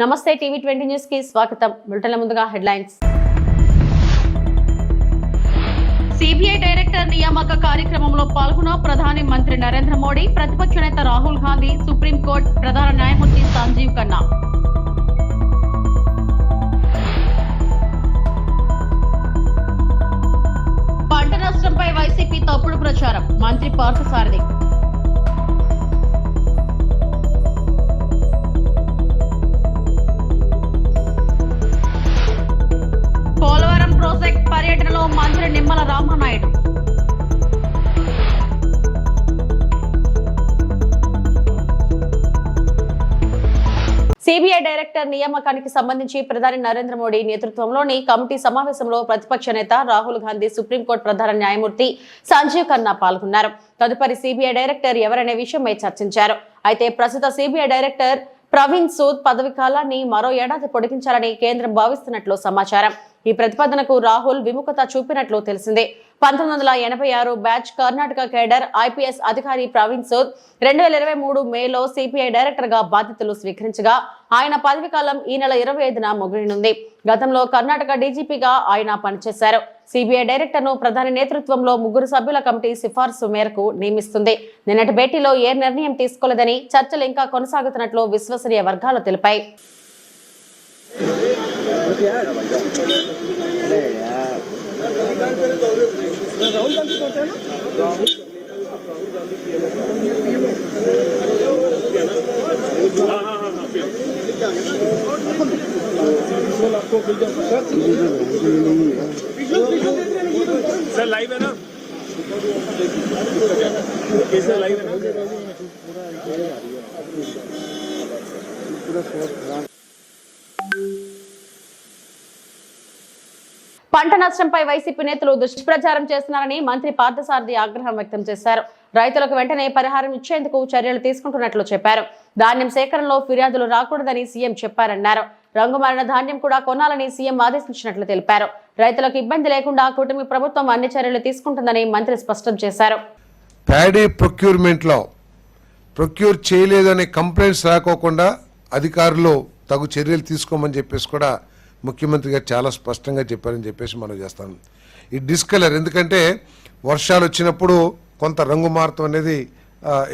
నమస్తే TV 20 news కి స్వాగతం. బులెటిన్ల ముందుగా హెడ్లైన్స్. సిబిఐ డైరెక్టర్ నియామక కార్యక్రమంలో పాల్గొన్న ప్రధాని మంత్రి నరేంద్ర మోడీ, ప్రతిపక్ష నేత రాహుల్ గాంధీ, సుప్రీంకోర్టు ప్రధాన న్యాయమూర్తి సంజీవ్ ఖన్నా. పంట నష్టంపై వైసీపీ తప్పుడు ప్రచారం, మంత్రి పార్థసారథి. పోలవరం ప్రాజెక్ట్ పర్యటనలో మంత్రి నిమ్మల రామానాయుడు. సిబిఐ డైరెక్టర్ నియామకానికి సంబంధించి ప్రధాని నరేంద్ర మోడీ నేతృత్వంలోని కమిటీ సమావేశంలో ప్రతిపక్ష నేత రాహుల్ గాంధీ, సుప్రీంకోర్టు ప్రధాన న్యాయమూర్తి సంజీవ్ ఖన్నా పాల్గొన్నారు. తదుపరి సిబిఐ డైరెక్టర్ ఎవరనే విషయమై చర్చించారు. అయితే ప్రస్తుత సిబిఐ డైరెక్టర్ ప్రవీణ్ సూద్ పదవి కాలాన్ని మరో ఏడాది పొడిగించాలని కేంద్రం భావిస్తున్నట్లు సమాచారం. ఈ ప్రతిపాదనకు రాహుల్ విముఖత చూపినట్లు తెలిసిందే. 1986 బ్యాచ్ కర్ణాటక కేడర్ ఐపీఎస్ అధికారి ప్రవీణ్ సూద్ 2023 మేలో సిబిఐ డైరెక్టర్ గా బాధ్యతలు స్వీకరించగా ఆయన పదవి కాలం ఈ నెల 25న ముగియనుంది. గతంలో కర్ణాటక డీజీపీగా ఆయన పనిచేశారు. సిబిఐ డైరెక్టర్ ను ప్రధాని నేతృత్వంలో 3 సభ్యుల కమిటీ సిఫార్సు మేరకు నియమిస్తుంది. నిన్నటి భేటీలో ఏ నిర్ణయం తీసుకోలేదని, చర్చలు ఇంకా కొనసాగుతున్నట్లు విశ్వసనీయ వర్గాలు తెలిపాయి. सर लाइव है ना, कैसे लाइव है ना? పంట నష్టంపై వైసీపీ నేతలు దుష్ప్రచారం చేస్తున్నారని మంత్రి పార్థసారథి ఆగ్రహం వ్యక్తం చేశారు. రైతులకు వెంటనే పరిహారం ఇచ్చేందుకు చర్యలు తీసుకుంటున్నట్లు చెప్పారు. ధాన్యం సేకరణలో ఫిర్యాదులు రాకూడదని సీఎం చెప్పారన్నారు. రంగుమారిన ధాన్యం కూడా కొనాలని సీఎం ఆదేశించినట్లు తెలిపారు. రైతులకు ఇబ్బంది లేకుండా కూటమి ప్రభుత్వం అన్ని చర్యలు తీసుకుంటుందని మంత్రి స్పష్టం చేశారు. ప్యాడీ ప్రొక్యూర్మెంట్ లో ప్రొక్యూర్ చేయలేదనే కంప్లైంట్స్ రాకోకుండా అధికారులు తగు చర్యలు తీసుకోమని చెప్పేసి కూడా ముఖ్యమంత్రి గారు చాలా స్పష్టంగా చెప్పారని చెప్పేసి మనం చేస్తాం. ఈ డిస్కలర్ ఎందుకంటే వర్షాలు వచ్చినప్పుడు కొంత రంగు మారటం అనేది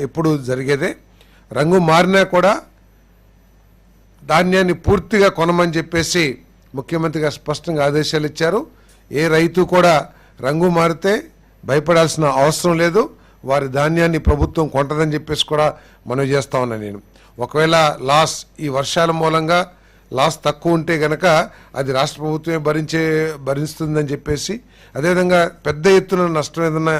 ఎప్పుడు జరిగేదే. రంగు మారినా కూడా ధాన్యాన్ని పూర్తిగా కొనమని చెప్పేసి ముఖ్యమంత్రి గారు స్పష్టంగా ఆదేశాలు ఇచ్చారు. ఏ రైతు కూడా రంగు మారితే భయపడాల్సిన అవసరం లేదు. వారి ధాన్యాన్ని ప్రభుత్వం కొంటదని చెప్పేసి కూడా మనం చేస్తా ఉన్నాను నేను. ఒకవేళ లాస్ ఈ వర్షాల మూలంగా లాస్ తక్కువ ఉంటే గనక అది రాష్ట్ర ప్రభుత్వమే భరిస్తుందని చెప్పేసి, అదేవిధంగా పెద్ద ఎత్తున నష్టం ఏదైనా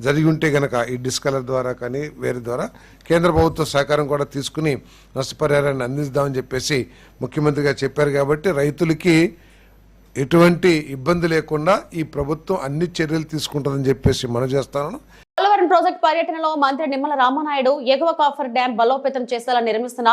జరిగి ఉంటే గనక ఈ డిస్కలర్ ద్వారా కానీ వేరే ద్వారా కేంద్ర ప్రభుత్వ సహకారం కూడా తీసుకుని నష్టపరిహారాన్ని అందిస్తామని చెప్పేసి ముఖ్యమంత్రి గారు చెప్పారు. కాబట్టి రైతులకి ఎటువంటి ఇబ్బంది లేకుండా ఈ ప్రభుత్వం అన్ని చర్యలు తీసుకుంటుందని చెప్పేసి మనం చేస్తాను. పోలవరం ప్రాజెక్టు పర్యటనలో మంత్రి నిమ్మల రామానాయుడు ఎగువ కాఫర్ డ్యాం బలోపేతం చేసేలా నిర్మిస్తున్న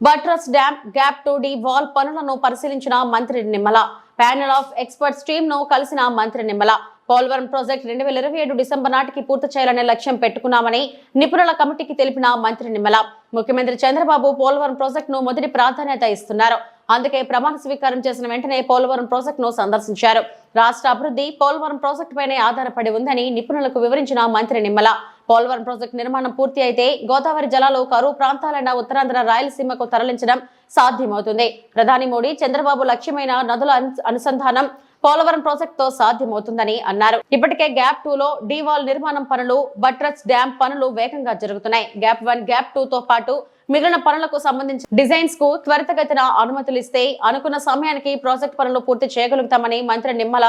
buttress dam gap 2D wall పనులను పరిశీలించిన మంత్రి Nimmala. Panel of experts team ను కలిసిన మంత్రి నిమ్మల పోలవరం ప్రాజెక్టు 2027 డిసెంబర్ నాటికి పూర్తి చేయాలనే లక్ష్యం పెట్టుకున్నామని నిపుణుల కమిటీకి తెలిపిన మంత్రి నిమ్మల, ముఖ్యమంత్రి చంద్రబాబు పోలవరం ప్రాజెక్టును మొదటి ప్రాధాన్యత ఇస్తున్నారు. అందుకే ప్రమాణ స్వీకారం చేసిన వెంటనే పోలవరం ప్రాజెక్టును సందర్శించారు. రాష్ట్ర అభివృద్ధి పోలవరం ప్రాజెక్టుపైనే ఆధారపడి ఉందని నిపుణులకు వివరించిన మంత్రి నిమ్మల, పోలవరం ప్రాజెక్టు నిర్మాణం పూర్తి అయితే గోదావరి జలాలు కరువు ప్రాంతాలైన ఉత్తరాంధ్ర, రాయలసీమకు తరలించడం సాధ్యమవుతుంది. ప్రధాని మోడీ, చంద్రబాబు లక్ష్యమైన నదుల అనుసంధానం పోలవరం ప్రాజెక్టుతో సాధ్యమవుతుందని అన్నారు. ఇప్పటికే గ్యాప్ 2 లో డీవాల్ నిర్మాణం పనులు, బట్రస్ డ్యాం పనులు వేగంగా జరుగుతున్నాయి. గ్యాప్ 1, గ్యాప్ 2 తో పాటు మిగిలిన పనులకు సంబంధించి డిజైన్స్ కు త్వరితగతిన అనుమతులు ఇస్తే అనుకున్న సమయానికి ప్రాజెక్టు పనులు పూర్తి చేయగలుగుతామని మంత్రి నిమ్మల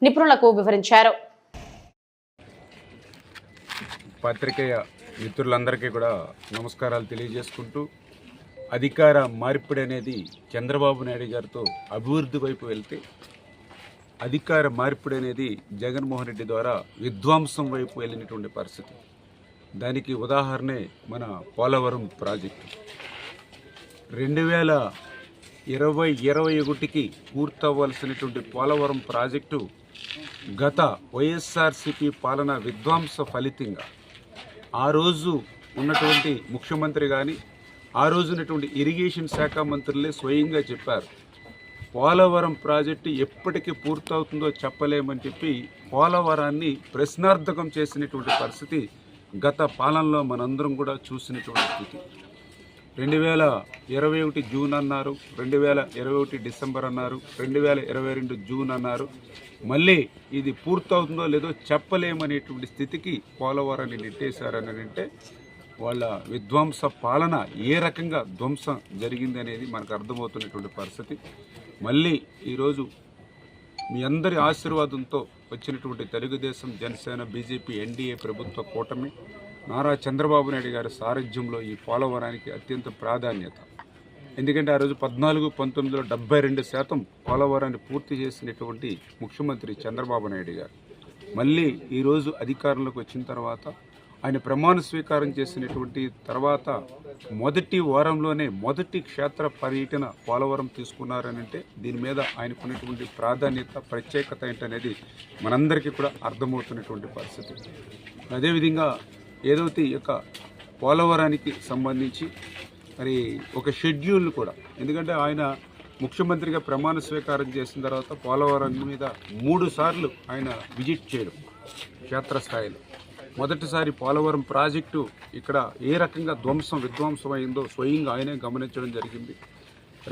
నిపుణులకు వివరించారు. పత్రికేయ మిత్రులందరికీ కూడా నమస్కారాలు తెలియజేసుకుంటూ, అధికార మార్పిడి అనేది చంద్రబాబు నాయుడు గారితో అభివృద్ధి వైపు వెళ్తే, అధికార మార్పిడి అనేది జగన్మోహన్ రెడ్డి ద్వారా విధ్వంసం వైపు వెళ్ళినటువంటి పరిస్థితి. దానికి ఉదాహరణే మన పోలవరం ప్రాజెక్టు. 2021కి పూర్తవ్వాల్సినటువంటి పోలవరం ప్రాజెక్టు గత వైఎస్ఆర్సీపీ పాలన విధ్వంస ఫలితంగా ఆ రోజు ఉన్నటువంటి ముఖ్యమంత్రి కానీ, ఆ రోజునటువంటి ఇరిగేషన్ శాఖ మంత్రులే స్వయంగా చెప్పారు, పోలవరం ప్రాజెక్టు ఎప్పటికి పూర్తవుతుందో చెప్పలేమని చెప్పి పోలవరాన్ని ప్రశ్నార్థకం చేసినటువంటి పరిస్థితి గత పాలనలో మనందరం కూడా చూసినటువంటి స్థితి. 2021 జూన్ అన్నారు, 2021 డిసెంబర్ అన్నారు, 2022 జూన్ అన్నారు. మళ్ళీ ఇది పూర్తవుతుందో లేదో చెప్పలేమనేటువంటి స్థితికి పోలవరాన్ని నెట్టేశారని అంటే వాళ్ళ విధ్వంస పాలన ఏ రకంగా ధ్వంసం జరిగింది అనేది మనకు అర్థమవుతున్నటువంటి పరిస్థితి. మళ్ళీ ఈరోజు మీ అందరి ఆశీర్వాదంతో వచ్చినటువంటి తెలుగుదేశం, జనసేన, బీజేపీ, ఎన్డీఏ ప్రభుత్వ కూటమి నారా చంద్రబాబు నాయుడు గారి సారథ్యంలో ఈ పోలవరానికి అత్యంత ప్రాధాన్యత. ఎందుకంటే ఆ రోజు 14-19లో 72% పోలవరాన్ని పూర్తి చేసినటువంటి ముఖ్యమంత్రి చంద్రబాబు నాయుడు గారు మళ్ళీ ఈరోజు అధికారంలోకి వచ్చిన తర్వాత ఆయన ప్రమాణ స్వీకారం చేసినటువంటి తర్వాత మొదటి వారంలోనే మొదటి క్షేత్ర పర్యటన పోలవరం తీసుకున్నారనంటే దీని మీద ఆయనకున్నటువంటి ప్రాధాన్యత, ప్రత్యేకత ఏంటనేది మనందరికీ కూడా అర్థమవుతున్నటువంటి పరిస్థితి. అదేవిధంగా ఏదైతే ఈ యొక్క పోలవరానికి సంబంధించి మరి ఒక షెడ్యూల్ కూడా, ఎందుకంటే ఆయన ముఖ్యమంత్రిగా ప్రమాణ స్వీకారం చేసిన తర్వాత పోలవరం మీద 3 సార్లు ఆయన విజిట్ చేయడం క్షేత్రస్థాయిలో. మొదటిసారి పోలవరం ప్రాజెక్టు ఇక్కడ ఏ రకంగా విధ్వంసం అయిందో స్వయంగా ఆయనే గమనించడం జరిగింది.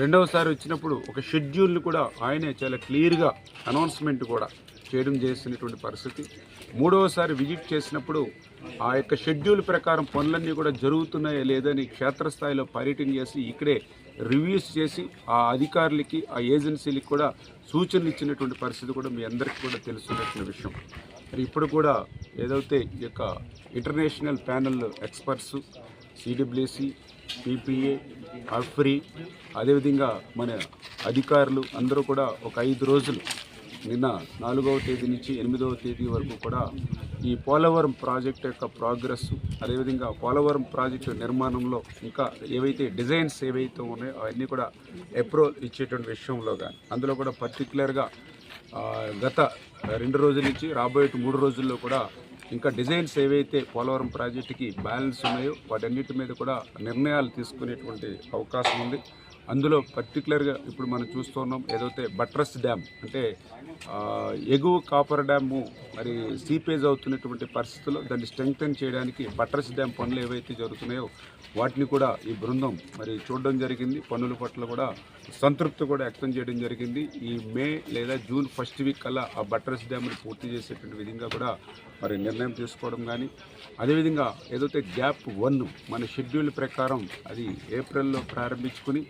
రెండవసారి వచ్చినప్పుడు ఒక షెడ్యూల్ని కూడా ఆయనే చాలా క్లియర్గా అనౌన్స్మెంట్ కూడా చేయడం చేసినటువంటి పరిస్థితి. మూడవసారి విజిట్ చేసినప్పుడు ఆ యొక్క షెడ్యూల్ ప్రకారం పనులన్నీ కూడా జరుగుతున్నాయా లేదని క్షేత్రస్థాయిలో పర్యటన చేసి ఇక్కడే రివ్యూస్ చేసి ఆ అధికారులకి, ఆ ఏజెన్సీలకు కూడా సూచనలు ఇచ్చినటువంటి పరిస్థితి కూడా మీ అందరికీ కూడా తెలుసున్నటువంటి విషయం. మరి ఇప్పుడు కూడా ఏదైతే ఈ యొక్క international panel experts, CWC, PPA, అఫ్రీ, అదేవిధంగా మన అధికారులు అందరూ కూడా ఒక 5 రోజులు నిన్న 4వ తేదీ నుంచి 8వ తేదీ వరకు కూడా ఈ పోలవరం ప్రాజెక్టు యొక్క ప్రోగ్రెస్, అదేవిధంగా పోలవరం ప్రాజెక్టు నిర్మాణంలో ఇంకా ఏవైతే డిజైన్స్ ఏవైతే ఉన్నాయో అవన్నీ కూడా అప్రూవల్ ఇచ్చేటువంటి విషయంలో కానీ అందులో కూడా పర్టికులర్గా గత 2 రోజుల నుంచి రాబోయే 3 రోజుల్లో కూడా ఇంకా డిజైన్స్ ఏవైతే పోలవరం ప్రాజెక్టుకి బ్యాలెన్స్ ఉన్నాయో వాటన్నిటి మీద కూడా నిర్ణయాలు తీసుకునేటువంటి అవకాశం ఉంది. అందులో పర్టికులర్గా ఇప్పుడు మనం చూస్తున్నాం ఏదైతే బట్రస్ డ్యామ్ అంటే ఎగువ కాపర్ డ్యాము మరి సీపేజ్ అవుతున్నటువంటి పరిస్థితుల్లో దాన్ని స్ట్రెంగ్తన్ చేయడానికి బట్రస్ డ్యామ్ పనులు ఏవైతే జరుగుతున్నాయో వాటిని కూడా ఈ బృందం మరి చూడడం జరిగింది. పనుల పట్ల కూడా సంతృప్తి కూడా వ్యక్తం చేయడం జరిగింది. ఈ మే లేదా జూన్ ఫస్ట్ వీక్ కల్లా ఆ బట్రస్ డ్యామ్ని పూర్తి చేసేటువంటి విధంగా కూడా మరి నిర్ణయం తీసుకోవడం కానీ, అదేవిధంగా ఏదైతే గ్యాప్ 1 మన షెడ్యూల్ ప్రకారం అది ఏప్రిల్లో ప్రారంభించుకుని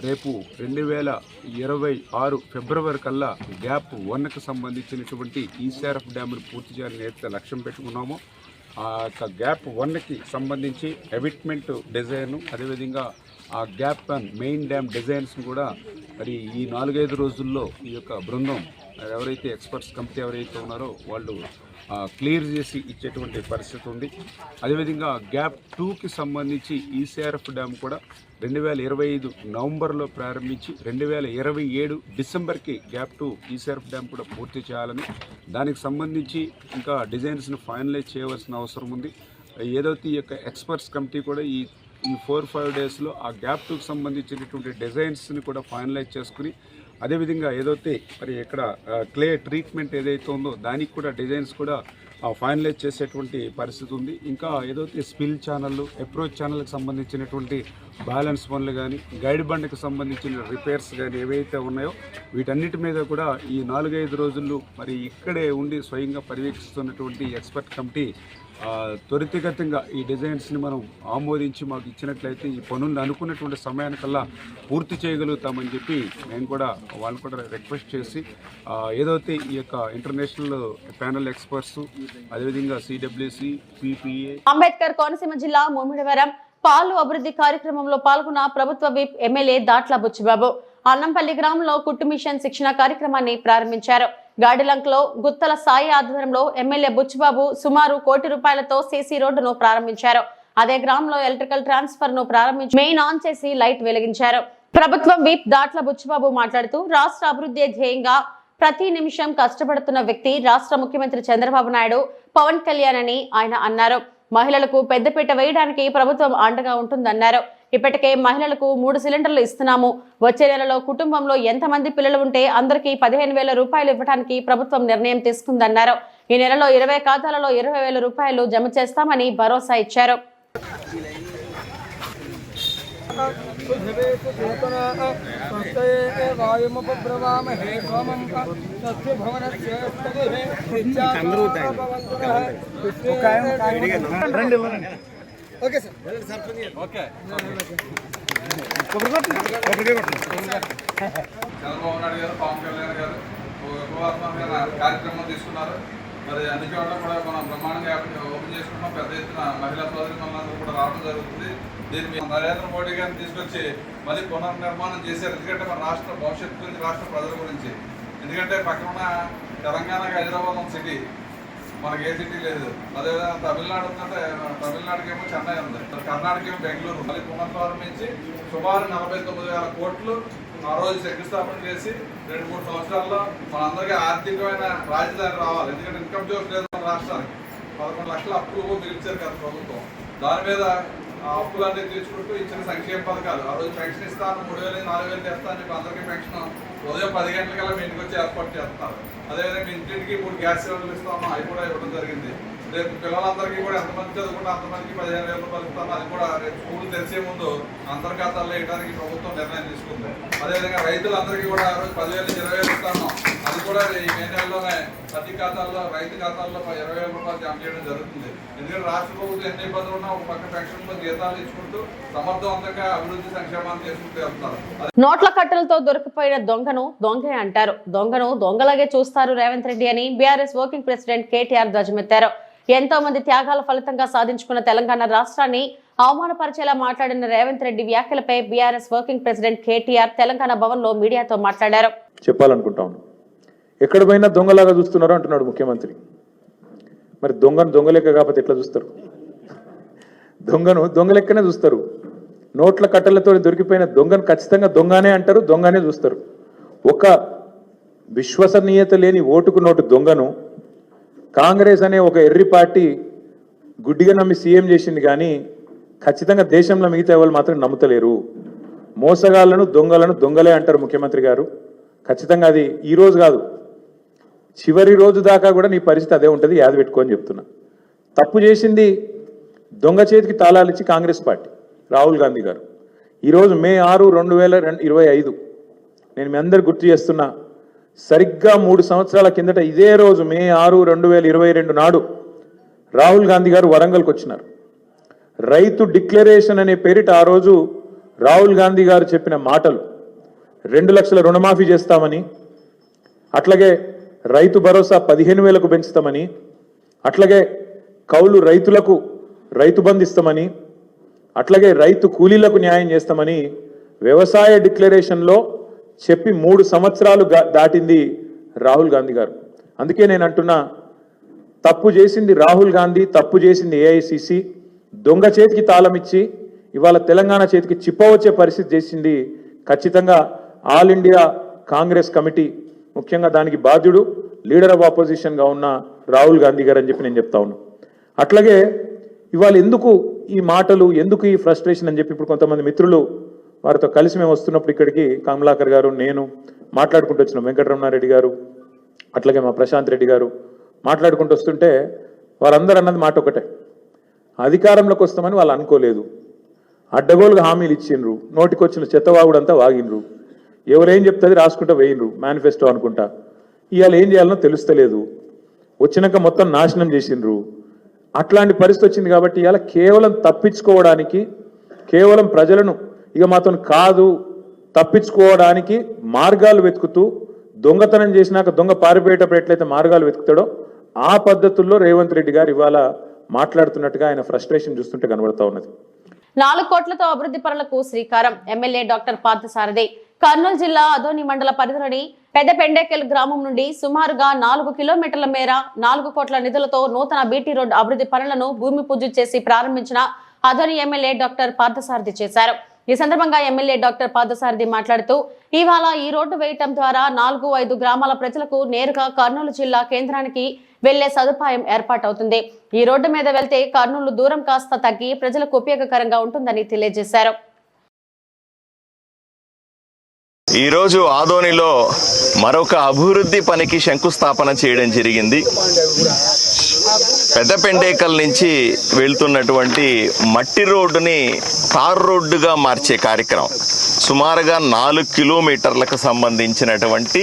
రేపు 2026 ఫిబ్రవరి కల్లా గ్యాప్ 1కి సంబంధించినటువంటి ఈసారఫ్ డ్యామ్ను పూర్తి చేయాలని ఏదైతే లక్ష్యం పెట్టుకున్నామో ఆ యొక్క గ్యాప్ 1కి సంబంధించి ఎవిట్మెంట్ డిజైన్, అదేవిధంగా ఆ గ్యాప్ 1 మెయిన్ డ్యామ్ డిజైన్స్ని కూడా మరి ఈ 4-5 రోజుల్లో ఈ యొక్క బృందం ఎవరైతే ఎక్స్పర్ట్స్ కమిటీ ఎవరైతే ఉన్నారో వాళ్ళు క్లియర్ చేసి ఇచ్చేటువంటి పరిస్థితి ఉంది. అదేవిధంగా గ్యాప్ 2కి సంబంధించి ఈసీఆర్ఎఫ్ డ్యామ్ కూడా 2025 నవంబర్లో ప్రారంభించి 2027 డిసెంబర్కి గ్యాప్ 2 ఈసీఆర్ఎఫ్ డ్యామ్ కూడా పూర్తి చేయాలని, దానికి సంబంధించి ఇంకా డిజైన్స్ను ఫైనలైజ్ చేయవలసిన అవసరం ఉంది. ఏదైతే ఈ యొక్క ఎక్స్పర్ట్స్ కమిటీ కూడా ఈ 4-5 డేస్లో ఆ గ్యాప్ 2కి సంబంధించినటువంటి డిజైన్స్ని కూడా ఫైనలైజ్ చేసుకుని, అదేవిధంగా ఏదైతే మరి ఇక్కడ క్లే ట్రీట్మెంట్ ఏదైతే ఉందో దానికి కూడా డిజైన్స్ కూడా ఫైనలైజ్ చేసేటువంటి పరిస్థితి ఉంది. ఇంకా ఏదైతే స్పిల్ ఛానళ్ళు, అప్రోచ్ ఛానల్కి సంబంధించినటువంటి బ్యాలెన్స్ పనులు కానీ, గైడ్ బండ్కి సంబంధించిన రిపేర్స్ కానీ ఏవైతే ఉన్నాయో వీటన్నిటి మీద కూడా ఈ 4-5 రోజుల్లో మరి ఇక్కడే ఉండి స్వయంగా పర్యవేక్షిస్తున్నటువంటి ఎక్స్పర్ట్ కమిటీ త్వరితగతంగా ఈ డిజైన్స్ని మనం ఆమోదించి మాకు ఇచ్చినట్లయితే ఈ పనులను అనుకున్నటువంటి సమయానికల్లా పూర్తి చేయగలుగుతామని చెప్పి నేను కూడా వాళ్ళని కూడా రిక్వెస్ట్ చేసి ఏదైతే ఈ యొక్క ఇంటర్నేషనల్ ప్యానల్ ఎక్స్పర్ట్స్, అదేవిధంగా సిడబ్ల్యూసి, పిపిఏ, అంబేద్కర్ కోనసీమ జిల్లా ముమ్మిడివరం పాలు అభివృద్ధి కార్యక్రమంలో పాల్గొన్న ప్రభుత్వ విప్ ఎమ్మెల్యే దాట్ల బుచ్చిబాబు అన్నంపల్లి గ్రామంలో కుట్టు మిషన్ శిక్షణ కార్యక్రమాన్ని ప్రారంభించారు. గాడిలంకలో గుత్తల సాయి ఆధ్వర్యంలో ఎమ్మెల్యే బుచ్చిబాబు సుమారు ₹1 కోటి సీసీ రోడ్డును ప్రారంభించారు. అదే గ్రామంలో ఎలక్ట్రికల్ ట్రాన్స్ఫర్ ను ప్రారంభించి మెయిన్ ఆన్ చేసి లైట్ వెలిగించారు. ప్రభుత్వం విప్ దాట్ల బుచ్చిబాబు మాట్లాడుతూ రాష్ట్ర అభివృద్ధి ధ్యేయంగా ప్రతి నిమిషం కష్టపడుతున్న వ్యక్తి రాష్ట్ర ముఖ్యమంత్రి చంద్రబాబు నాయుడు, పవన్ కళ్యాణ్ అని ఆయన అన్నారు. మహిళలకు పెద్దపీట వేయడానికి ప్రభుత్వం అండగా ఉంటుందన్నారు. ఇప్పటికే మహిళలకు 3 సిలిండర్లు ఇస్తున్నాము. వచ్చే నెలలో కుటుంబంలో ఎంతమంది పిల్లలు ఉంటే అందరికీ 15,000 రూపాయలు ఇవ్వడానికి ప్రభుత్వం నిర్ణయం తీసుకుందన్నారు. ఈ నెలలో 20 ఖాతాలలో 20,000 రూపాయలు జమ చేస్తామని భరోసా ఇచ్చారు. Okay sir okay Chandrababu Naidu గారు, పవన్ కళ్యాణ్ గారు ఉపవాసమైన కార్యక్రమం తీసుకున్నారు. మరి అన్ని చోట్ల కూడా మనం బ్రహ్మాండంగా ఓపెన్ చేసుకున్నాం. పెద్ద ఎత్తున మహిళా సోదరి మనందరూ కూడా రావడం జరుగుతుంది. దీని మీద నరేంద్ర మోడీ గారిని తీసుకొచ్చి మళ్ళీ పునర్నిర్మాణం చేశారు. ఎందుకంటే మన రాష్ట్ర భవిష్యత్తు గురించి, రాష్ట్ర ప్రజల గురించి. ఎందుకంటే పక్కన తెలంగాణకి హైదరాబాద్ సిటీ, మనకి ఏ సిటీ లేదు. అదేవిధంగా తమిళనాడు ఉందంటే తమిళనాడుకి ఏమో చెన్నై ఉంది, కర్ణాటక ఏమో బెంగళూరు. మళ్ళీ పునఃప్రారంభించి సుమారు 49,000 కోట్లు ఆ రోజు శంకుస్థాపన చేసి 2-3 సంవత్సరాల్లో మనందరికీ ఆర్థికమైన రాజధాని రావాలి. ఎందుకంటే ఇన్కమ్ సోర్స్ లేదు మన రాష్ట్రానికి. 11 లక్షల అప్పులు పిలిచారు కదా ప్రభుత్వం. దాని మీద ఆ అప్పులన్నీ తీర్చుకుంటూ ఇచ్చిన సంక్షేమ పథకాలు, ఆ రోజు పెన్షన్ ఇస్తాను, 3,000 4,000 తెస్తాను చెప్పి అందరికీ పెన్షన్ ఉదయం 10 గంటలకల్లా మీ ఇంటికి వచ్చి ఏర్పాటు చేస్తున్నారు. అదేవిధంగా ఇంటింటికి 3 గ్యాస్ సిలిండర్లు ఇస్తాము, అవి కూడా ఇవ్వడం జరిగింది. రేపు పిల్లలందరికీ కూడా ఎంతమంది చదువుకుంటే అంతమందికి 15,000 రూపాయలు ఇస్తాము. అది కూడా రేపు స్కూల్ తెరిచే ముందు అంతర్గతాల్లో వేయడానికి ప్రభుత్వం నిర్ణయం తీసుకుంది. అదేవిధంగా రైతులందరికీ కూడా ఆ రోజు 10,000 నుంచి 20,000 ఇస్తాము. అది కూడా ఈ మే నెలలోనే ప్రతి ఖాతాల్లో, రైతు ఖాతాల్లో 20,000 రూపాయలు జమ చేయడం జరుగుతుంది. ఎందుకంటే రాష్ట్ర ప్రభుత్వం ఎన్ని ఇబ్బందులు ఉన్నా ఒక పక్క పెన్షన్లో జీతాలు ఇచ్చుకుంటూ సమర్థవంతంగా అభివృద్ధి సంక్షేమాన్ని చేసుకుంటూ వెళ్తారు. నోట్ల కట్టలతో దొరికిపోయిన దొంగను దొంగే అంటారు. దొంగను దొంగలాగే చూస్తారు రేవంత్ రెడ్డి అని బీఆర్ఎస్ వర్కింగ్ ప్రెసిడెంట్ కేటీఆర్ ధ్వజమెత్తారు. ఎంతో మంది త్యాగాల ఫలితంగా సాధించుకున్న తెలంగాణ రాష్ట్రాన్ని అవమానపరిచేలా మాట్లాడిన రేవంత్ రెడ్డి వ్యాఖ్యలపై BRS working president KTR Telangana Bhavan లో మీడియాతో మాట్లాడారు. చెప్పాలనుకుంటాను, ఎక్కడ పోయినా దొంగలాగా చూస్తున్నారు అంటున్నాడు ముఖ్యమంత్రి. మరి దొంగను దొంగలెక్క కాకపోతే ఎట్లా చూస్తారు? దొంగను దొంగలెక్కనే చూస్తారు. నోట్ల కట్టలతో దొరికిపోయిన దొంగను ఖచ్చితంగా దొంగనే అంటారు, దొంగనే చూస్తారు. ఒక విశ్వసనీయత లేని ఓటుకు నోటు దొంగను కాంగ్రెస్ అనే ఒక ఎర్రి పార్టీ గుడ్డిగా నమ్మి సీఎం చేసింది, కానీ ఖచ్చితంగా దేశంలో మిగతా ఎవరు మాత్రం నమ్ముతలేరు. మోసగాళ్లను దొంగలను దొంగలే అంటారు ముఖ్యమంత్రి గారు. ఖచ్చితంగా అది ఈరోజు కాదు, చివరి రోజు దాకా కూడా నీ పరిస్థితి అదే ఉంటుంది, యాది పెట్టుకోని చెప్తున్నా. తప్పు చేసింది దొంగ చేతికి తాళాలు ఇచ్చి కాంగ్రెస్ పార్టీ, రాహుల్ గాంధీ గారు. ఈరోజు మే 6, 2025 నేను మీ అందరు గుర్తు చేస్తున్నా, సరిగ్గా 3 సంవత్సరాల కిందట ఇదే రోజు మే 6, 2022 నాడు రాహుల్ గాంధీ గారు వరంగల్కి వచ్చినారు. రైతు డిక్లరేషన్ అనే పేరిట ఆ రోజు రాహుల్ గాంధీ గారు చెప్పిన మాటలు, 2 లక్షల రుణమాఫీ చేస్తామని, అట్లాగే రైతు భరోసా 15,000కు పెంచుతామని, అట్లాగే కౌలు రైతులకు రైతు బంధు ఇస్తామని, అట్లాగే రైతు కూలీలకు న్యాయం చేస్తామని వ్యవసాయ డిక్లరేషన్లో చెప్పి 3 సంవత్సరాలు దాటింది రాహుల్ గాంధీ గారు. అందుకే నేను అంటున్నా, తప్పు చేసింది రాహుల్ గాంధీ, తప్పు చేసింది ఏఐసిసి. దొంగ చేతికి తాళం ఇచ్చి ఇవాళ తెలంగాణ చేతికి చిప్పవచ్చే పరిస్థితి చేసింది ఖచ్చితంగా ఆల్ ఇండియా కాంగ్రెస్ కమిటీ, ముఖ్యంగా దానికి బాధ్యుడు లీడర్ ఆఫ్ ఆపోజిషన్గా ఉన్న రాహుల్ గాంధీ గారు అని చెప్పి నేను చెప్తా ఉన్నాను. అట్లాగే ఇవాళ ఎందుకు ఈ మాటలు, ఎందుకు ఈ ఫ్రస్ట్రేషన్ అని చెప్పి ఇప్పుడు కొంతమంది మిత్రులు వారితో కలిసి మేము వస్తున్నప్పుడు ఇక్కడికి కమలాకర్ గారు, నేను మాట్లాడుకుంటూ వచ్చినాం, వెంకటరమణారెడ్డి గారు, అట్లాగే మా ప్రశాంత్ రెడ్డి గారు మాట్లాడుకుంటూ వస్తుంటే వారందరూ అన్నది మాట ఒకటే, అధికారంలోకి వస్తామని వాళ్ళు అనుకోలేదు, అడ్డగోలుగా హామీలు ఇచ్చిండ్రు, నోటికొచ్చిన చెత్తవాగుడంతా వాగినరు, ఎవరేం చెప్తుంది రాసుకుంటూ వేయినరు, మేనిఫెస్టో అనుకుంటా. ఇవాళ ఏం చేయాలనో తెలుస్తలేదు, వచ్చినాక మొత్తం నాశనం చేసిండ్రు. అట్లాంటి పరిస్థితి వచ్చింది కాబట్టి ఇవాళ కేవలం తప్పించుకోవడానికి, కేవలం ప్రజలను ఇక మాతో కాదు తప్పించుకోవడానికి మార్గాలు వెతుకుతూ, దొంగతనం చేసినాక దొంగ పారిపోయేటప్పుడు ఎట్లయితే మార్గాలు వెతుకుతాడో ఆ పద్ధతుల్లో రేవంత్ రెడ్డి గారు ఇవాళ మాట్లాడుతున్నట్టుగా ఆయన ఫ్రస్ట్రేషన్ చూస్తుంటే కనబడతా ఉన్నది. 4 కోట్లతో అభివృద్ధి పనులకు శ్రీకారం. ఎమ్మెల్యే డాక్టర్ పార్థసారథి కర్నూలు జిల్లా అదోని మండల పరిధిలోని పెద్ద పెండేకెల్ గ్రామం నుండి సుమారుగా 4 కిలోమీటర్ల మేర 4 కోట్ల నిధులతో నూతన బీటీ రోడ్ అభివృద్ధి పనులను భూమి పూజ చేసి ప్రారంభించిన అదోని ఎమ్మెల్యే డాక్టర్ పార్థసారథి చేశారు. ఈ సందర్భంగా ఎమ్మెల్యే డాక్టర్ పార్థసారథి మాట్లాడుతూ, ఇవాళ ఈ రోడ్డు వేయటం ద్వారా 4-5 గ్రామాల ప్రజలకు నేరుగా కర్నూలు జిల్లా కేంద్రానికి వెళ్లే సదుపాయం ఏర్పాటవుతుంది. ఈ రోడ్డు మీద వెళ్తే కర్నూలు దూరం కాస్త తగ్గి ప్రజలకు ఉపయోగకరంగా ఉంటుందని తెలియజేశారు. ఈరోజు ఆదోనిలో మరొక అభివృద్ధి పనికి శంకుస్థాపన చేయడం జరిగింది. పెద్ద పెండేకల్ నుంచి వెళ్తున్నటువంటి మట్టి రోడ్డుని తార్ రోడ్డుగా మార్చే కార్యక్రమం. సుమారుగా 4 కిలోమీటర్లకు సంబంధించినటువంటి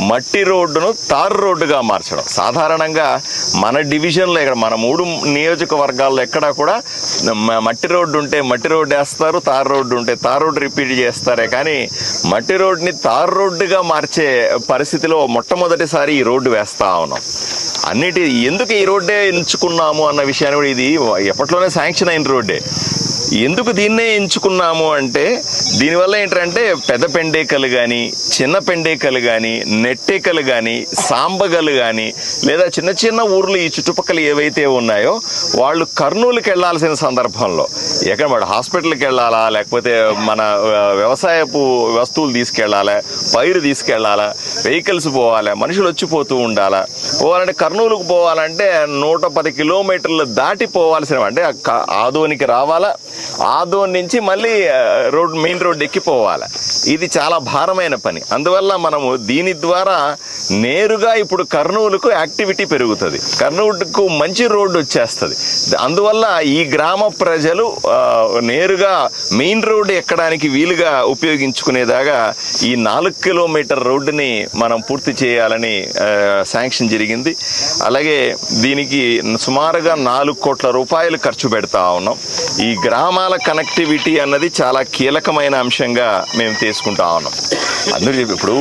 మట్టి రోడ్డును తార్ రోడ్డుగా మార్చడం. సాధారణంగా మన డివిజన్లో ఇక్కడ మన 3 నియోజకవర్గాల్లో ఎక్కడా కూడా మట్టి రోడ్డు ఉంటే మట్టి రోడ్డు వేస్తారు, తార్ రోడ్డు ఉంటే తార్ రోడ్డు రిపీట్ చేస్తారే కానీ మట్టి రోడ్డుని తార్ రోడ్డుగా మార్చే పరిస్థితిలో మొట్టమొదటిసారి ఈ రోడ్డు వేస్తా ఉన్నాం. ఎందుకు ఈ రోడ్డే ఎంచుకున్నాము అన్న విషయాన్ని కూడా, ఇది ఎప్పట్లోనే శాంక్షన్ అయిన రోడ్డే. ఎందుకు దీన్నే ఎంచుకున్నాము అంటే దీనివల్ల ఏంటంటే పెద్ద పెండేకలు కానీ, చిన్న పెండేకలు కానీ, నెట్టేకలు కానీ, సాంబగలు కానీ, లేదా చిన్న చిన్న ఊర్లు ఈ చుట్టుపక్కల ఏవైతే ఉన్నాయో వాళ్ళు కర్నూలుకి వెళ్లాల్సిన సందర్భంలో ఎక్కడ వాడు హాస్పిటల్కి వెళ్ళాలా, లేకపోతే మన వ్యవసాయపు వస్తువులు తీసుకెళ్లాలా, పైరు తీసుకెళ్లాలా, వెహికల్స్ పోవాలా, మనుషులు వచ్చిపోతూ ఉండాలా. పోవాలంటే కర్నూలుకు పోవాలంటే 110 కిలోమీటర్లు దాటి పోవాల్సిన, అంటే ఆదోనికి రావాలా, ఆదోన్ నుంచి మళ్ళీ మెయిన్ రోడ్ ఎక్కిపోవాలి. ఇది చాలా భారమైన పని. అందువల్ల మనము దీని ద్వారా నేరుగా ఇప్పుడు కర్నూలుకు యాక్టివిటీ పెరుగుతుంది, కర్నూలుకు మంచి రోడ్డు వచ్చేస్తుంది. అందువల్ల ఈ గ్రామ ప్రజలు నేరుగా మెయిన్ రోడ్డు ఎక్కడానికి వీలుగా ఉపయోగించుకునేదాగా ఈ 4 కిలోమీటర్ రోడ్డుని మనం పూర్తి చేయాలని శాంక్షన్ జరిగింది. అలాగే దీనికి సుమారుగా 4 కోట్ల రూపాయలు ఖర్చు పెడతా ఉన్నాం. ఈ గ్రామాల కనెక్టివిటీ అన్నది చాలా కీలకమైన అంశంగా మేము తీసుకుంటా ఉన్నాం. అందరూ ఇప్పుడు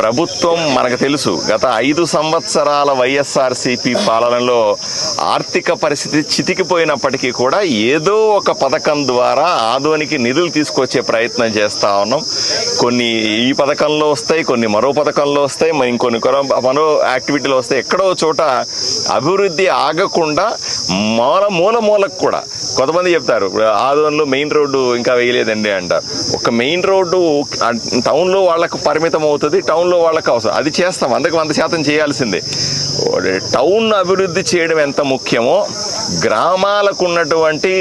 ప్రభుత్వం మనకు తెలుసు, గత 5 సంవత్సరాల వైఎస్ఆర్సీపీ పాలనలో ఆర్థిక పరిస్థితి చితికిపోయినప్పటికీ కూడా ఏదో ఒక పథకం ద్వారా ఆదోనికి నిధులు తీసుకొచ్చే ప్రయత్నం చేస్తా ఉన్నాం. కొన్ని ఈ పథకంలో వస్తాయి, కొన్ని మరో పథకంలో వస్తాయి, మరి ఇంకొన్ని మరో యాక్టివిటీలో వస్తాయి. ఎక్కడో చోట అభివృద్ధి ఆగకుండా మూలకు కూడా కొంతమంది చెప్తారు ఆదోన్లో మెయిన్ రోడ్డు ఇంకా వేయలేదండి అంటారు. ఒక మెయిన్ రోడ్డు టౌన్లో వాళ్ళకు పరిమితం అవుతుంది, టౌన్లో వాళ్ళకు అవసరం, అది చేస్తాం, 100% చేయాల్సిందే. టౌన్ అభివృద్ధి చేయడం ఎంత ముఖ్యమో గ్రామాలకు ఉన్నటువంటి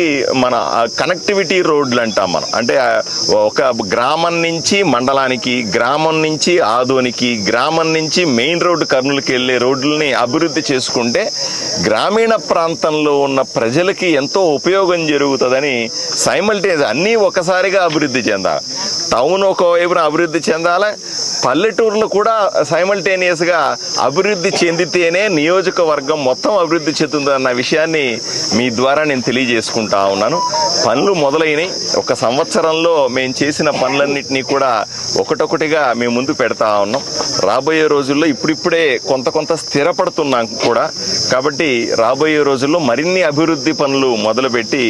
మన కనెక్టివిటీ రోడ్లు అంటాం మనం. అంటే ఒక గ్రామం నుంచి మండలానికి, గ్రామం నుంచి ఆదోనికి, గ్రామం నుంచి మెయిన్ రోడ్డు కర్నూలుకి వెళ్ళే రోడ్లని అభివృద్ధి చేసుకుంటే గ్రామీణ ప్రాంతంలో ఉన్న ప్రజలకి ఎంతో ఉపయోగం జరుగుతుందని సైమల్టేనియస్ అన్నీ ఒకసారిగా అభివృద్ధి చెందాలి. టౌన్ ఒకవైపున అభివృద్ధి చెందాలి, పల్లెటూర్లు కూడా సైమల్టేనియస్గా అభివృద్ధి చెందితేనే నియోజకవర్గం మొత్తం అభివృద్ధి చెందుతుందన్న విషయాన్ని మీ ద్వారా నేను తెలియజేసుకుంటా ఉన్నాను. పనులు మొదలైనవి. 1 సంవత్సరంలో మేము చేసిన పనులన్నింటినీ కూడా ఒకటొకటిగా మేము ముందు పెడతా ఉన్నాం. రాబోయే రోజుల్లో ఇప్పుడిప్పుడే కొంత స్థిరపడుతున్నాం కూడా. కాబట్టి రాబోయే రోజుల్లో మరిన్ని అభివృద్ధి పనులు మొదలుపెట్టి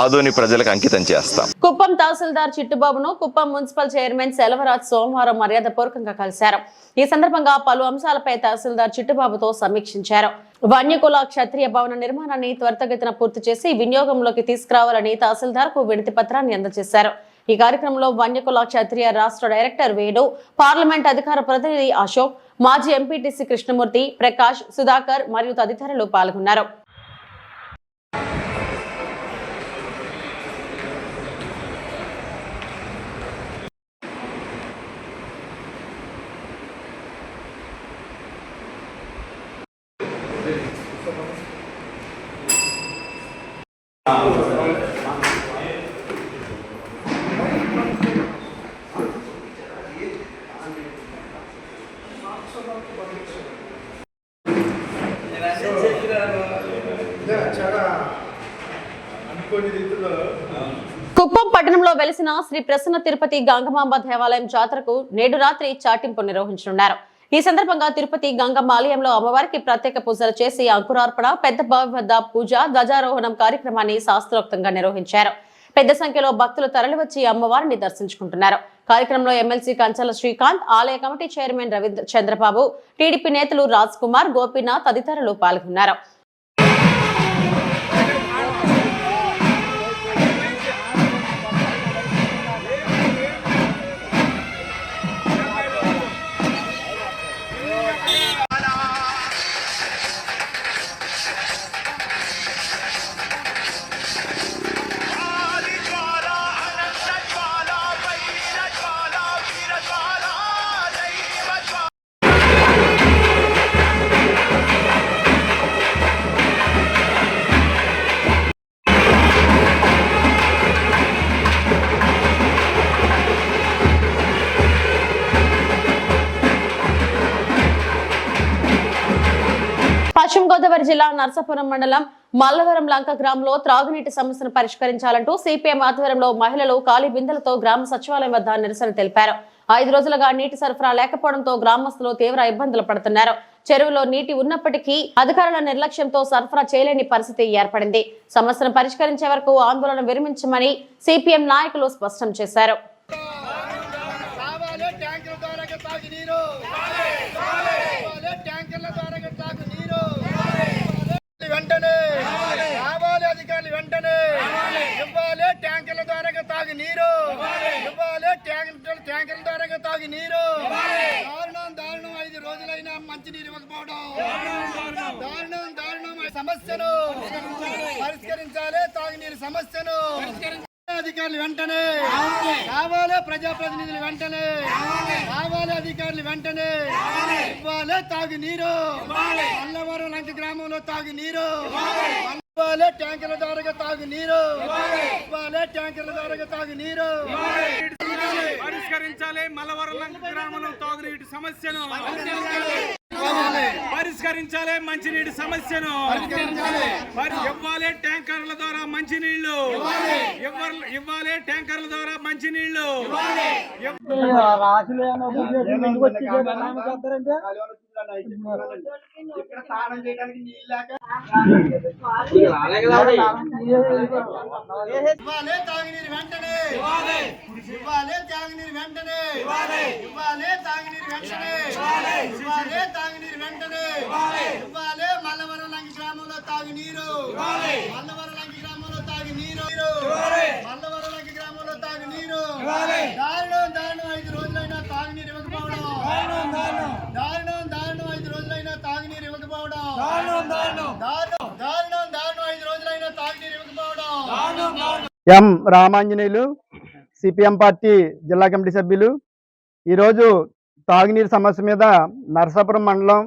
ఆదోని ప్రజలకు అంకితం చేస్తాం. కుప్పం తహసీల్దార్ చిట్టుబాబును కుప్పం మున్సిపల్ చైర్మన్ సెలవరాజ్ సోమవారం మర్యాదపూర్వకంగా కలిశారు. ఈ సందర్భంగా పలు అంశాలపై తహసీల్దార్ చిట్టుబాబుతో సమీక్షించారు. వన్యకుల క్షత్రియ భవన నిర్మాణాన్ని త్వరితగతిన పూర్తి చేసి వినియోగంలోకి తీసుకురావాలని తహసీల్దార్ కు వినతి పత్రాన్ని అందజేశారు. ఈ కార్యక్రమంలో వన్యకుల క్షత్రియ రాష్ట్ర డైరెక్టర్ వేణు, పార్లమెంట్ అధికార ప్రతినిధి అశోక్, మాజీ ఎంపీటీసీ కృష్ణమూర్తి, ప్రకాష్, సుధాకర్ మరియు తదితరులు పాల్గొన్నారు. కుప్పం పట్టణంలో వెలిసిన శ్రీ ప్రసన్న తిరుపతి గంగమాంబ దేవాలయం జాతరకు నేడు రాత్రి చాటింపు నిర్వహించనున్నారు. ఈ సందర్భంగా తిరుపతి గంగమ్మ ఆలయంలో అమ్మవారికి ప్రత్యేక పూజలు చేసి అంకురార్పణ, పెద్ద బావి వద్ద పూజ, ధ్వజారోహణం కార్యక్రమాన్ని శాస్త్రోక్తంగా నిర్వహించారు. పెద్ద సంఖ్యలో భక్తులు తరలివచ్చి అమ్మవారిని దర్శించుకుంటున్నారు. కార్యక్రమంలో ఎమ్మెల్సీ కంచల శ్రీకాంత్, ఆలయ committee chairman Ravindra Chandrababu, TDP నేతలు రాజ్ కుమార్, గోపీనాథ్ తదితరులు పాల్గొన్నారు. పశ్చిమ గోదావరి జిల్లా నర్సాపురం మండలం మల్లవరం లంక గ్రామంలో త్రాగునీటి సమస్యను పరిష్కరించాలంటూ సిపిఎం ఆధ్వర్యంలో మహిళలు ఖాళీ బిందెలతో గ్రామ సచివాలయం వద్ద నిరసన తెలిపారు. 5 రోజులుగా నీటి సరఫరా లేకపోవడంతో గ్రామస్తులు తీవ్ర ఇబ్బందులు పడుతున్నారు. చెరువులో నీటి ఉన్నప్పటికీ అధికారుల నిర్లక్ష్యంతో సరఫరా చేయలేని పరిస్థితి ఏర్పడింది. సమస్యను పరిష్కరించే వరకు ఆందోళన విరమించమని సిపిఎం నాయకులు స్పష్టం చేశారు. వెంటనే కావాలి అధికారులు వెంటనే ఇవ్వాలి ట్యాంకర్ల ద్వారా తాగి నీరు ఇవ్వాలి ట్యాంకర్ల ద్వారా తాగి నీరు దారుణం 5 రోజులైనా మంచి నీరు ఇవ్వకపోవడం దారుణం సమస్యను పరిష్కరించాలి తాగునీరు సమస్యను అధికారులు వెంటనే కావాలి ప్రజాప్రతినిధులు వెంటనే కావాలి అధికారులు వెంటనే ఇవ్వాలి తాగునీరు మల్లవరం లంక గ్రామంలో తాగునీరు ఇవ్వాలి ట్యాంకర్ల ద్వారా తాగునీరు ఇవ్వాలి ట్యాంకర్ల ద్వారా తాగునీరు పరిష్కరించాలి మల్లవరం లంక గ్రామంలో తాగునీటి సమస్యను పరిష్కరించాలి మంచినీటి సమస్యను ఇవ్వాలి ట్యాంకర్ల ద్వారా మంచినీళ్లు ఇవ్వాలి ట్యాంకర్ల ద్వారా మంచినీళ్లు స్నానం చేయడానికి నీళ్ళు లేక ఇవ్వాలి తాగునీరు వెంటనే ఇవ్వాలి తాగునీరు వెంటనే ఇవ్వాలి తాగునీరు వెంటనే ఇవ్వాలి తాగునీరు వెంటనే ఇవ్వాలి మల్లవరం లంక గ్రామంలో తాగునీరు మల్లవరం లంక గ్రామంలో తాగునీరు మల్లవరం లంక గ్రామంలో తాగునీరు దారుణం 5 రోజులైనా తాగునీరు ఇవ్వకపోవడం దారుణం 5 రోజులైనా తాగునీరు ఇవ్వకపోవడం దారుణం 5 రోజులైనా తాగునీరు ఇవ్వకపోవడం. ఎం రామాంజనేయులు సిపిఎం పార్టీ జిల్లా కమిటీ సభ్యులు ఈరోజు తాగునీరు సమస్య మీద నరసాపురం మండలం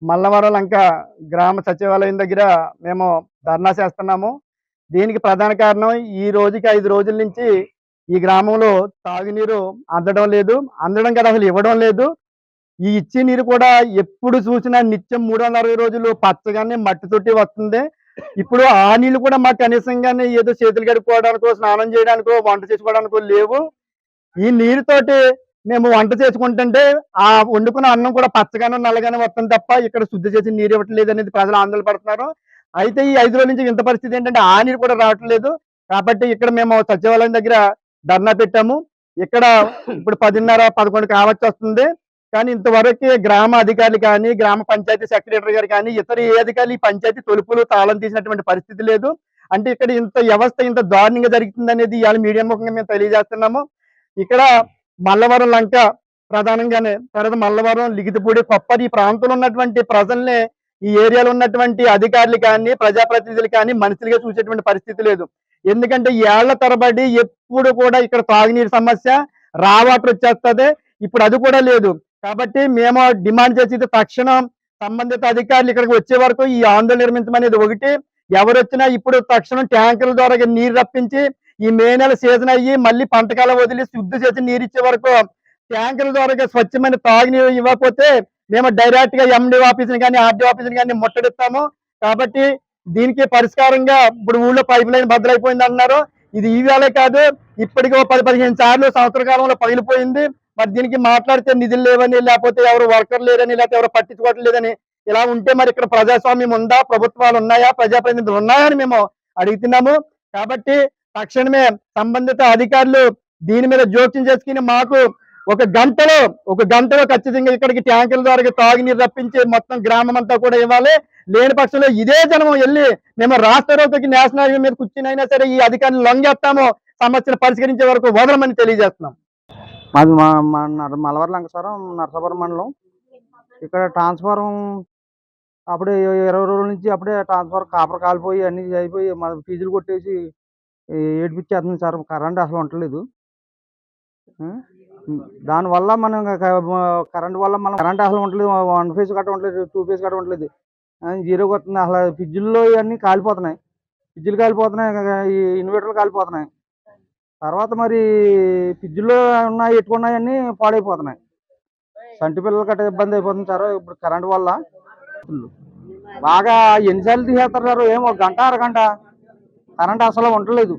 మల్లవరం లంక గ్రామ సచివాలయం దగ్గర మేము ధర్నా చేస్తున్నాము. దీనికి ప్రధాన కారణం ఈ రోజుకి 5 రోజుల నుంచి ఈ గ్రామంలో తాగునీరు అందడం కదా అసలు ఇవ్వడం లేదు. ఈ ఇచ్చే నీరు కూడా ఎప్పుడు చూసినా నిత్యం 360 రోజులు పచ్చగానే మట్టితోటి వస్తుంది. ఇప్పుడు ఆ నీళ్లు కూడా మాకు కనీసంగానే ఏదో చేతులు కడుక్కోవడానికో స్నానం చేయడానికో వంట చేసుకోవడానికో లేవు. ఈ నీరుతోటి మేము వంట చేసుకుంటుంటే ఆ వండుకున్న అన్నం కూడా పచ్చగానో నల్లగానే వస్తుంది తప్ప ఇక్కడ శుద్ధి చేసి నీరు ఇవ్వట్లేదు అనేది ప్రజలు ఆందోళన పడుతున్నారు. అయితే ఈ 5 రోజుల నుంచి ఇంత పరిస్థితి ఏంటంటే ఆ నీరు కూడా రావట్లేదు. కాబట్టి ఇక్కడ మేము సచివాలయం దగ్గర ధర్నా పెట్టాము. ఇక్కడ ఇప్పుడు 10:30-11 కావచ్చు వస్తుంది. కానీ ఇంతవరకు గ్రామ అధికారులు కానీ గ్రామ పంచాయతీ సెక్రటరీ గారు కానీ ఇతర ఏ అధికారులు ఈ పంచాయతీ తలుపులు తాళం తీసినటువంటి పరిస్థితి లేదు. అంటే ఇక్కడ ఇంత వ్యవస్థ ఇంత దారుణంగా జరుగుతుంది అనేది ఇవాళ మీడియా ముఖంగా మేము తెలియజేస్తున్నాము. ఇక్కడ మల్లవరం లంక ప్రధానంగానే తర్వాత మల్లవరం లిగితపూడి కొప్పరి ఈ ప్రాంతంలో ఉన్నటువంటి ప్రజల్ని ఈ ఏరియాలో ఉన్నటువంటి అధికారులు కానీ ప్రజాప్రతినిధులు కానీ మనుషులుగా చూసేటువంటి పరిస్థితి లేదు. ఎందుకంటే ఏళ్ల తరబడి ఎప్పుడు కూడా ఇక్కడ తాగునీరు సమస్య రా వాటర్ వచ్చేస్తుంది. ఇప్పుడు అది కూడా లేదు. కాబట్టి మేము డిమాండ్ చేసేది తక్షణం సంబంధిత అధికారులు ఇక్కడికి వచ్చే వరకు ఈ ఆందోళన నిర్మించమనేది ఒకటి. ఎవరు వచ్చినా ఇప్పుడు తక్షణం ట్యాంకుల ద్వారా నీరు రప్పించి ఈ మే నెల సీజన్ అయ్యి మళ్ళీ పంటకాలం వదిలి శుద్ధి చేసి నీరు ఇచ్చే వరకు ట్యాంకుల ద్వారా స్వచ్ఛమైన తాగునీరు ఇవ్వకపోతే మేము డైరెక్ట్ గా ఎండి ఆఫీసుని కానీ ఆర్డీ ఆఫీసుని కానీ ముట్టడిస్తాము. కాబట్టి దీనికి పరిష్కారంగా ఇప్పుడు ఊళ్ళో పైప్ లైన్ బద్దలైపోయింది అన్నారు. ఇది ఈవేళే కాదు, ఇప్పటికీ 10-15 సార్లు సంవత్సర కాలంలో పగిలిపోయింది. మరి దీనికి మాట్లాడితే నిధులు లేవని, లేకపోతే ఎవరు వర్కర్ లేరని, లేకపోతే ఎవరు పట్టించుకోవట్లేదని ఇలా ఉంటే మరి ఇక్కడ ప్రజాస్వామ్యం ఉందా, ప్రభుత్వాలు ఉన్నాయా, ప్రజాప్రతినిధులు ఉన్నాయా అని మేము అడుగుతున్నాము. కాబట్టి తక్షణమే సంబంధిత అధికారులు దీని మీద జోక్యం చేసుకుని మాకు ఒక గంటలో ఖచ్చితంగా ఇక్కడికి ట్యాంకుల ద్వారా తాగునీరు రప్పించి మొత్తం గ్రామం అంతా కూడా ఇవ్వాలి. లేని పక్షంలో ఇదే జనం వెళ్ళి మేము రాష్ట్ర రోడ్డుకి నేషనల్ హైవే మీద కూర్చుని అయినా సరే ఈ అధికారులు లొంగేస్తాము, సమస్యను పరిష్కరించే వరకు వదలమని తెలియజేస్తున్నాం. మాది మల్లవరం లంకసారం నరసాపురం మండలం. ఇక్కడ ట్రాన్స్ఫారం అప్పుడే 20 రోజుల నుంచి అప్పుడే ట్రాన్స్ఫార్ కాపర్ కాలిపోయి అన్ని అయిపోయి మన ఫీజులు కొట్టేసి ఏడిపించేస్తుంది సార్. కరెంట్ అసలు ఉండలేదు. దానివల్ల మనం కరెంట్ వల్ల మనం కరెంట్ అసలు ఉండలేదు. 1 ఫేజ్ కట్ట ఉండలేదు, 2 ఫేజ్ కట్ట ఉండలేదు, జీరో వస్తుంది. అసలు ఫ్రిడ్జ్లో ఇవన్నీ కాలిపోతున్నాయి, ఫ్రిడ్జ్లు కాలిపోతున్నాయి, ఇన్వర్టర్లు కాలిపోతున్నాయి. తర్వాత మరి ఫ్రిడ్జ్లో ఉన్నాయి ఎట్టుకున్నాయన్నీ పాడైపోతున్నాయి. సంటి పిల్లలు కట్ట ఇబ్బంది అయిపోతుంది సార్ ఇప్పుడు కరెంట్ వల్ల. బాగా ఎన్నిసార్లు తీసేస్తున్నారు ఏమో గంట అరగంట కరెంట్ అసలు ఉండలేదు.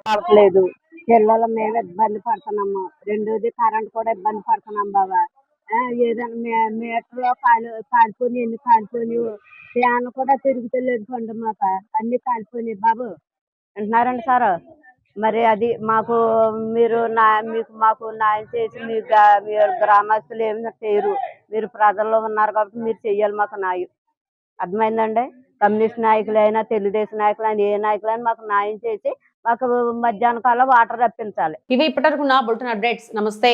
పడట్లేదు, పిల్లలు మేము ఇబ్బంది పడుతున్నాము. రెండోది కరెంట్ కూడా ఇబ్బంది పడుతున్నాం బాబా. ఏదైనా మీటర్లో కాలిపోయి ఎన్ని కాలిపోయి, ఫ్యాన్ కూడా తిరుగుతలేదు పండు మాకు, అన్ని కాలిపోయినాయి బాబు. వింటున్నారండి సార్? మరి అది మాకు మీరు మాకు న్యాయం చేసి మీరు గ్రామస్తులు ఏమి చేయరు, మీరు ప్రజల్లో ఉన్నారు కాబట్టి మీరు చెయ్యాలి మాకు న్యాయం. అర్థమైందండి? కమ్యూనిస్ట్ నాయకులైనా తెలుగుదేశం నాయకులైనా ఏ నాయకులైనా మాకు న్యాయం చేసి మాకు మధ్యాహ్నం కాలం వాటర్ రప్పించాలి. ఇవి ఇప్పటివరకు నా బులెటిన్ అప్డేట్స్. నమస్తే.